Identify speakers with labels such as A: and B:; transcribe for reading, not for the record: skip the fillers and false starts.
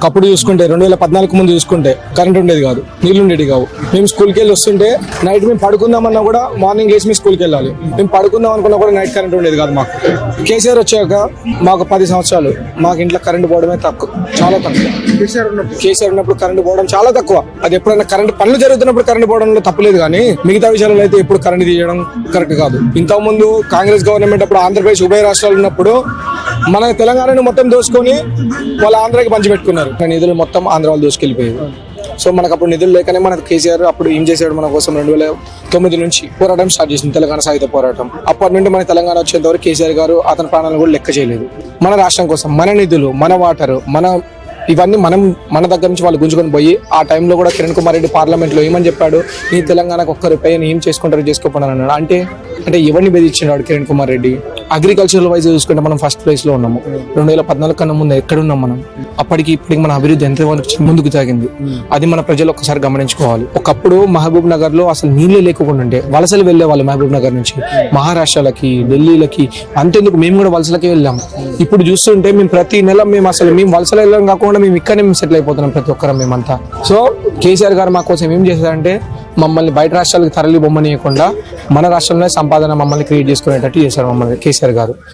A: ఒకప్పుడు చూసుకుంటే 2014 ముందు చూసుకుంటే కరెంట్ ఉండేది కాదు, నీళ్లు ఉండేది కావు. మేము స్కూల్కి వెళ్ళి వస్తుంటే నైట్ మేము పడుకుందామన్నా కూడా మార్నింగ్ లేచి మేము స్కూల్కి వెళ్ళాలి. మేము పడుకుందాం అనుకున్నా కూడా నైట్ కరెంట్ ఉండేది కాదు మాకు. కేసీఆర్ వచ్చాక మాకు 10 సంవత్సరాలు మాకు ఇంట్లో కరెంట్ పోవడమే తక్కువ, చాలా తక్కువ. కేసీఆర్ ఉన్నప్పుడు కరెంట్ పోవడం చాలా తక్కువ. అది ఎప్పుడైనా కరెంట్ పనులు జరుగుతున్నప్పుడు కరెంట్ పోవడంలో తప్పలేదు, కానీ మిగతా విషయాలలో అయితే ఎప్పుడు కరెంట్ తీయడం కరెక్ట్ కాదు. ఇంతకుముందు కాంగ్రెస్ గవర్నమెంట్ అప్పుడు ఆంధ్రప్రదేశ్ ఉభయ రాష్ట్రాలు ఉన్నప్పుడు మన తెలంగాణను మొత్తం దోసుకొని వాళ్ళ ఆంధ్రాకి పంచిపెట్టుకున్నారు. నిధులు మొత్తం ఆంధ్ర వాళ్ళు దోసుకెళ్ళిపోయారు. సో మనకు అప్పుడు నిధులు లేకనే మన కేసీఆర్ అప్పుడు ఏం చేశాడు మన కోసం 2009 నుంచి పోరాటం స్టార్ట్ చేసింది, తెలంగాణ సాయుధ పోరాటం. అప్పటి నుండి మన తెలంగాణ వచ్చేంత వరకు కేసీఆర్ గారు అతని ప్రాణాలను కూడా లెక్క చేయలేదు. మన రాష్ట్రం కోసం మన నిధులు, మన వాటర్, ఇవన్నీ మన దగ్గర నుంచి వాళ్ళు గుంజుకొని పోయి ఆ టైంలో కూడా కిరణ్ కుమార్ రెడ్డి పార్లమెంట్ లో ఏమని చెప్పాడు, నీ తెలంగాణకు ఒక్క రూపాయి ఏం చేసుకుంటారో చేసుకోకుండా అన్నాడు. అంటే ఎవరిని బెదిరించినాడు కిరణ్ కుమార్ రెడ్డి? అగ్రికల్చర్ వైజ్ చూసుకుంటే మనం ఫస్ట్ ప్లేస్ లో ఉన్నాము. 2014 కన్నా ముందు ఎక్కడున్నాం మనం? అప్పటికి ఇప్పటికి మన అభివృద్ధి ఎంత ముందుకు సాగింది అది మన ప్రజలు ఒక్కసారి గమనించుకోవాలి. ఒకప్పుడు మహబూబ్ నగర్ లో అసలు నీళ్లే లేకుండా ఉంటే వలసలు వెళ్లే వాళ్ళు మహబూబ్ నగర్ నుంచి మహారాష్ట్రలకి, ఢిల్లీలకి. అంతేందుకు మేము కూడా వలసలకి వెళ్ళాము. ఇప్పుడు చూస్తుంటే మేము ప్రతి నెల మేము వలసలు వెళ్ళడం కాకుండా మేము ఇక్కడనే సెటిల్ అయిపోతున్నాం ప్రతి ఒక్కరం మేమంతా. సో కేసీఆర్ గారు మా కోసం ఏం చేశారంటే మమ్మల్ని బయట రాష్ట్రాలకు తరలి బొమ్మనీయకుండా మన రాష్ట్రంలో సంపాదన మమ్మల్ని క్రియేట్ చేసుకునేటట్టు చేశారు మమ్మల్ని కేసీఆర్ గారు.